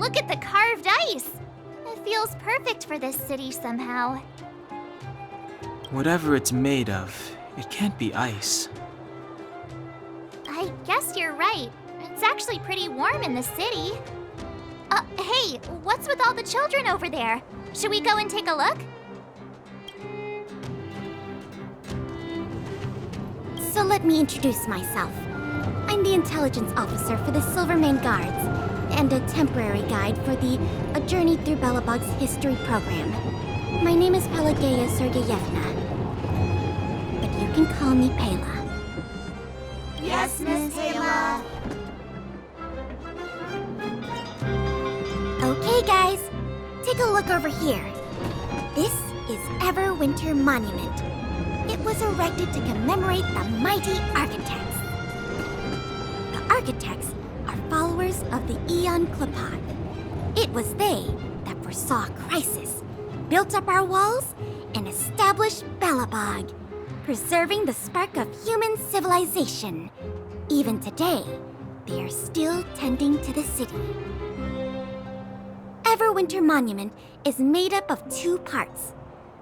look at the carved ice! It feels perfect for this city somehow. Whatever it's made of, it can't be ice. I guess you're right. It's actually pretty warm in the city. Hey, what's with all the children over there? Should we go and take a look? So let me introduce myself. I'm the intelligence officer for the Silvermane Guards, and a temporary guide for the A Journey Through Belobog's history program. My name is Pelageya Sergeyevna, but you can call me Pela. Yes, Miss Pela. Okay, guys, take a look over here. This is Everwinter Monument. It was erected to commemorate the mighty architects. The architects are followers of the Aeon Klapat. It was they that foresaw crisis, built up our walls, and established Belobog, preserving the spark of human civilization. Even today, they are still tending to the city. Everwinter Monument is made up of two parts.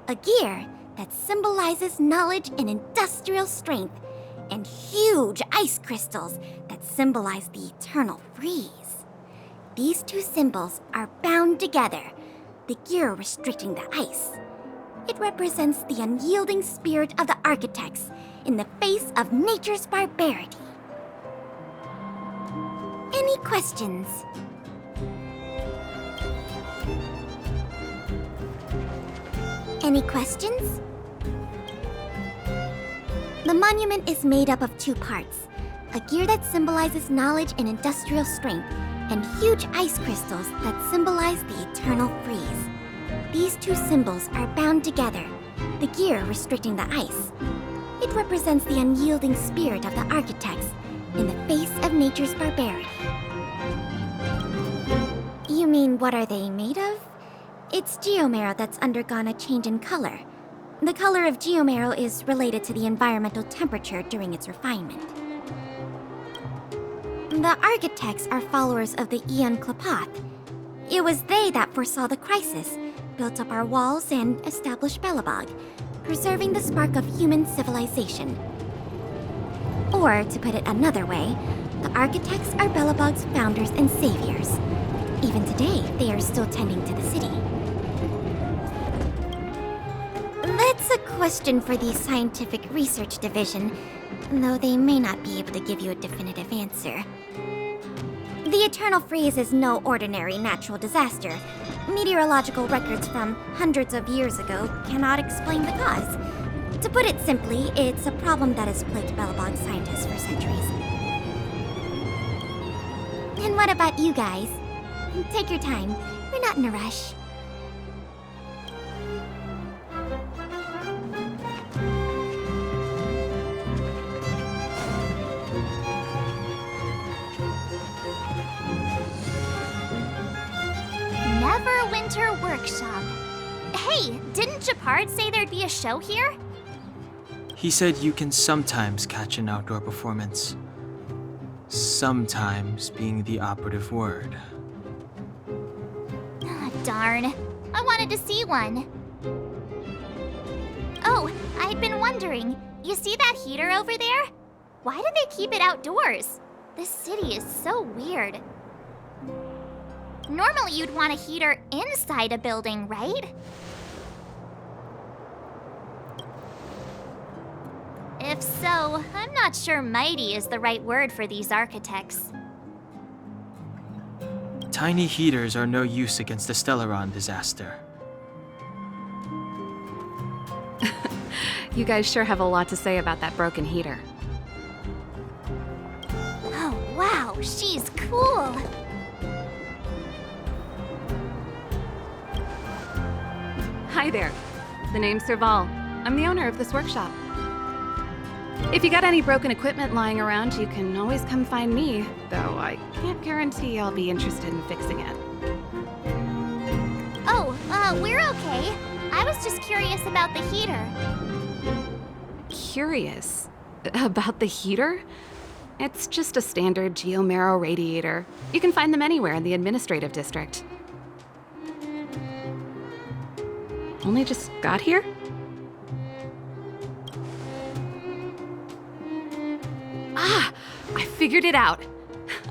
A gear that symbolizes knowledge and industrial strength, and huge ice crystals that symbolize the eternal freeze. These two symbols are bound together, the gear restricting the ice. It represents the unyielding spirit of the architects in the face of nature's barbarity. Any questions? Any questions? The monument is made up of two parts. A gear that symbolizes knowledge and industrial strength, and huge ice crystals that symbolize the eternal freeze. These two symbols are bound together, the gear restricting the ice. It represents the unyielding spirit of the architects in the face of nature's barbarity. You mean, what are they made of? It's geomarrow that's undergone a change in color. The color of geomarrow is related to the environmental temperature during its refinement. The architects are followers of the Aeon Klapat. It was they that foresaw the crisis, built up our walls, and established Belobog, preserving the spark of human civilization. Or, to put it another way, the architects are Belobog's founders and saviors. Even today, they are still tending to the city. That's a question for the Scientific Research Division, though they may not be able to give you a definitive answer. The Eternal Freeze is no ordinary natural disaster. Meteorological records from hundreds of years ago cannot explain the cause. To put it simply, it's a problem that has plagued Belobog scientists for centuries. And what about you guys? Take your time. We're not in a rush. Neverwinter Workshop. Hey, didn't Japard say there'd be a show here? He said you can sometimes catch an outdoor performance. Sometimes being the operative word. Ah, darn. I wanted to see one. Oh, I'd been wondering. You see that heater over there? Why do they keep it outdoors? This city is so weird. Normally you'd want a heater inside a building, right? If so, I'm not sure mighty is the right word for these architects. Tiny heaters are no use against the Stellaron disaster. You guys sure have a lot to say about that broken heater. Oh, wow, she's cool. Hi there. The name's Serval. I'm the owner of this workshop. If you got any broken equipment lying around, you can always come find me, though I can't guarantee I'll be interested in fixing it. Oh, we're okay. I was just curious about the heater. Curious? About the heater? It's just a standard geomarrow radiator. You can find them anywhere in the administrative district. Only just got here? Ah! I figured it out!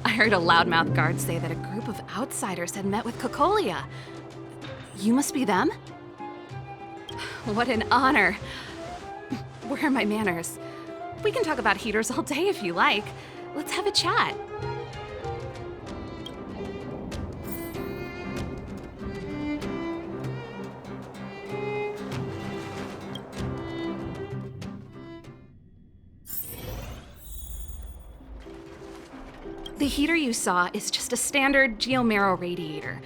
I heard a loudmouth guard say that a group of outsiders had met with Cocolia. You must be them? What an honor. Where are my manners? We can talk about heaters all day if you like. Let's have a chat. The heater you saw is just a standard geomarrow radiator.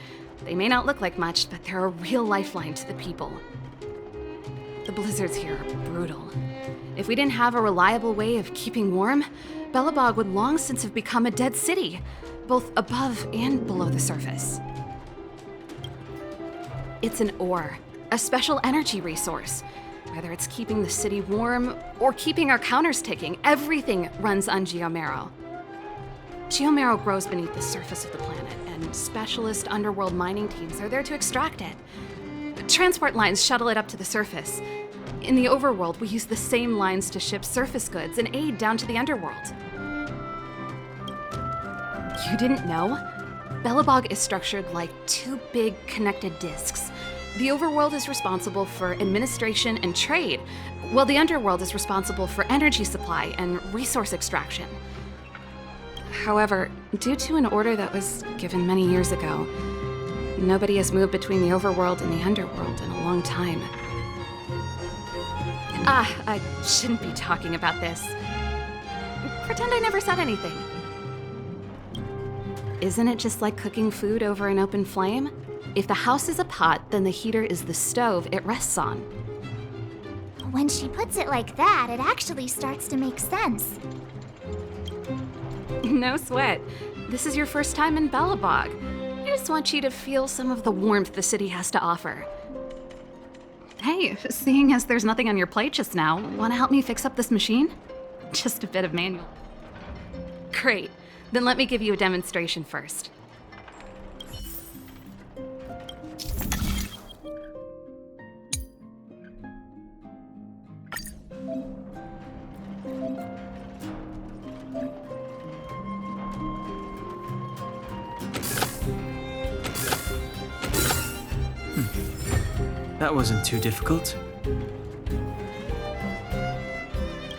They may not look like much, but they're a real lifeline to the people. The blizzards here are brutal. If we didn't have a reliable way of keeping warm, Belobog would long since have become a dead city, both above and below the surface. It's an ore, a special energy resource. Whether it's keeping the city warm or keeping our counters ticking, everything runs on geomarrow. Geomarrow grows beneath the surface of the planet, and specialist underworld mining teams are there to extract it. Transport lines shuttle it up to the surface. In the overworld, we use the same lines to ship surface goods and aid down to the underworld. You didn't know? Belobog is structured like two big connected disks. The overworld is responsible for administration and trade, while the underworld is responsible for energy supply and resource extraction. However, due to an order that was given many years ago, nobody has moved between the overworld and the underworld in a long time. I shouldn't be talking about this. Pretend I never said anything. Isn't it just like cooking food over an open flame? If the house is a pot, then the heater is the stove it rests on. When she puts it like that, it actually starts to make sense. No sweat. This is your first time in Belobog. I just want you to feel some of the warmth the city has to offer. Hey, seeing as there's nothing on your plate just now, want to help me fix up this machine? Just a bit of manual. Great. Then let me give you a demonstration first. That wasn't too difficult.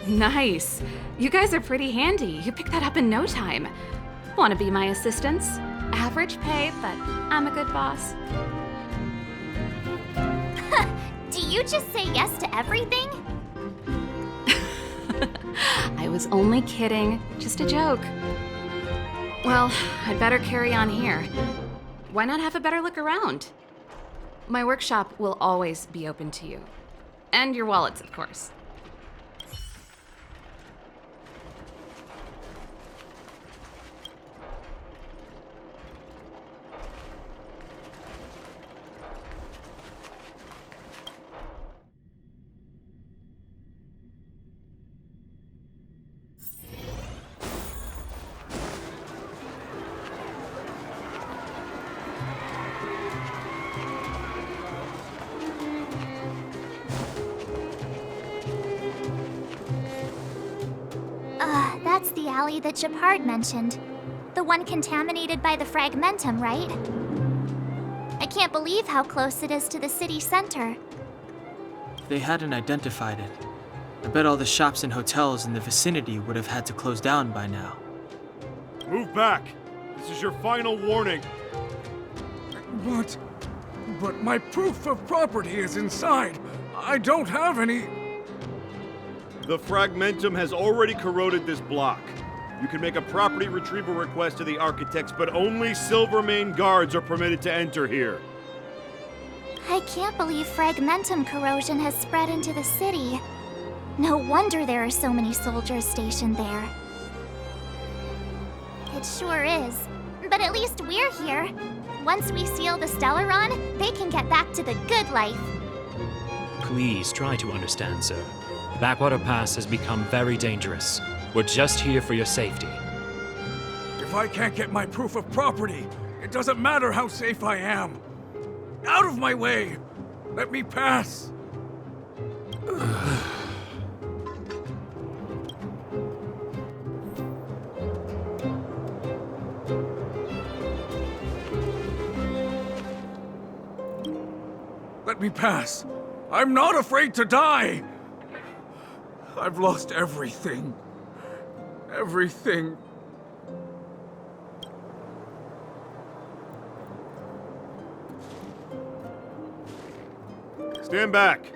Nice. You guys are pretty handy. You picked that up in no time. Want to be my assistants? Average pay, but I'm a good boss. Do you just say yes to everything? I was only kidding. Just a joke. Well, I'd better carry on here. Why not have a better look around? My workshop will always be open to you. And your wallets, of course. That's the alley that Japard mentioned. The one contaminated by the fragmentum, right? I can't believe how close it is to the city center. If they hadn't identified it, I bet all the shops and hotels in the vicinity would have had to close down by now. Move back! This is your final warning. But my proof of property is inside. I don't have any. The fragmentum has already corroded this block. You can make a property retrieval request to the architects, but only Silvermane guards are permitted to enter here. I can't believe fragmentum corrosion has spread into the city. No wonder there are so many soldiers stationed there. It sure is. But at least we're here. Once we seal the Stellaron, they can get back to the good life. Please try to understand, sir. Backwater Pass has become very dangerous. We're just here for your safety. If I can't get my proof of property, it doesn't matter how safe I am. Out of my way! Let me pass! Let me pass. I'm not afraid to die! I've lost everything. Everything. Stand back.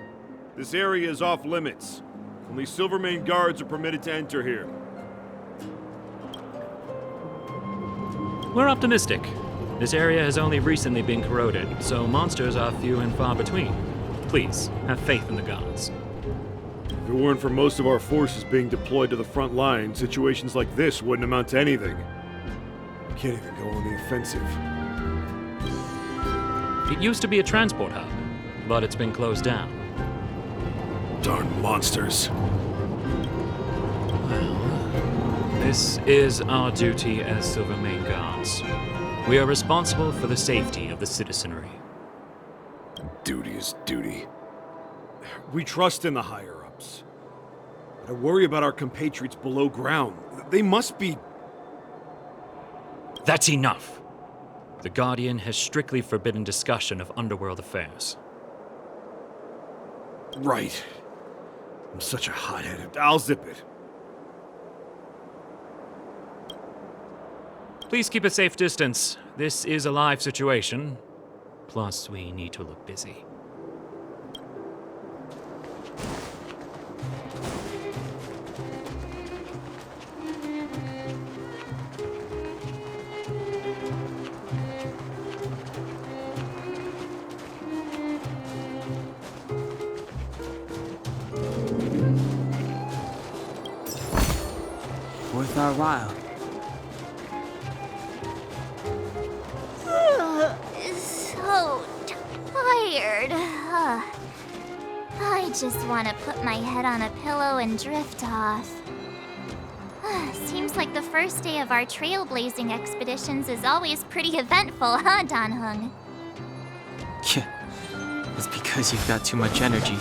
This area is off limits. Only Silvermane guards are permitted to enter here. We're optimistic. This area has only recently been corroded, so monsters are few and far between. Please, have faith in the gods. If it weren't for most of our forces being deployed to the front line, situations like this wouldn't amount to anything. We can't even go on the offensive. It used to be a transport hub, but it's been closed down. Darn monsters. This is our duty as Silvermane guards. We are responsible for the safety of the citizenry. Duty is duty. We trust in the higher-ups. But I worry about our compatriots below ground. They must be... That's enough! The Guardian has strictly forbidden discussion of underworld affairs. Right. I'm such a hothead. I'll zip it. Please keep a safe distance. This is a live situation. Plus, we need to look busy. Worth our while. So tired. I just want to put my head on a pillow and drift off. Seems like the first day of our trailblazing expeditions is always pretty eventful, huh, Dan Hung? Yeah, it's because you've got too much energy.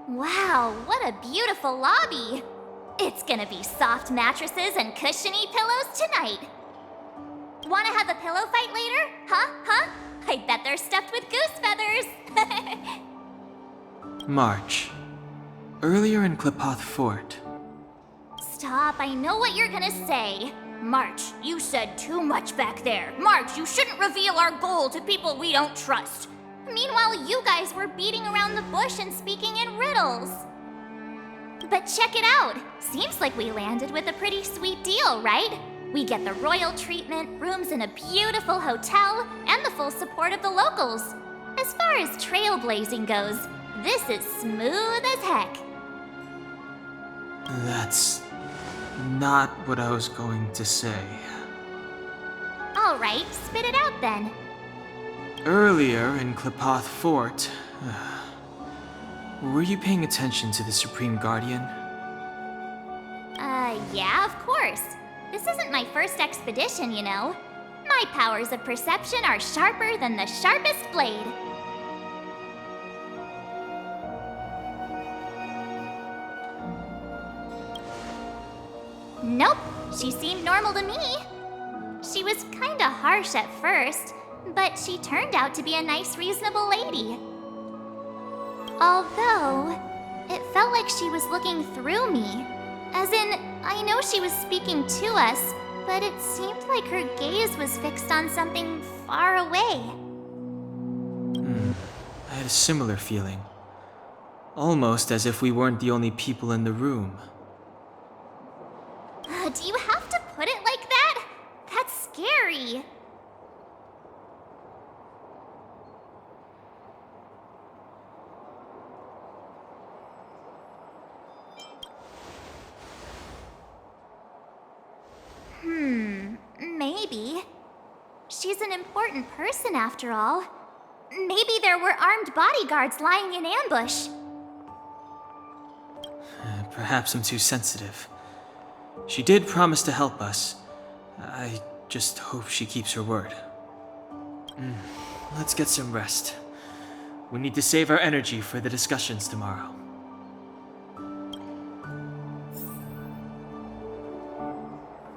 Wow, what a beautiful lobby! It's gonna be soft mattresses and cushiony pillows tonight. Wanna have a pillow fight later? Huh? I bet they're stuffed with goose feathers! March. Earlier in Klipoth Fort. Stop, I know what you're gonna say. March, you said too much back there. March, you shouldn't reveal our goal to people we don't trust. Meanwhile, you guys were beating around the bush and speaking in riddles. But check it out. Seems like we landed with a pretty sweet deal, right? We get the royal treatment, rooms in a beautiful hotel, and the full support of the locals. As far as trailblazing goes, this is smooth as heck. That's not what I was going to say. All right, spit it out then. Earlier in Klipoth Fort, were you paying attention to the Supreme Guardian? Yeah, of course. This isn't my first expedition, you know. My powers of perception are sharper than the sharpest blade. Nope, she seemed normal to me. She was kinda harsh at first, but she turned out to be a nice, reasonable lady. Although, it felt like she was looking through me. As in, I know she was speaking to us, but it seemed like her gaze was fixed on something far away. I had a similar feeling. Almost as if we weren't the only people in the room. Do you have to put it like that? That's scary. She's an important person after all. Maybe there were armed bodyguards lying in ambush. Perhaps I'm too sensitive. She did promise to help us. I just hope she keeps her word. Let's get some rest. We need to save our energy for the discussions tomorrow.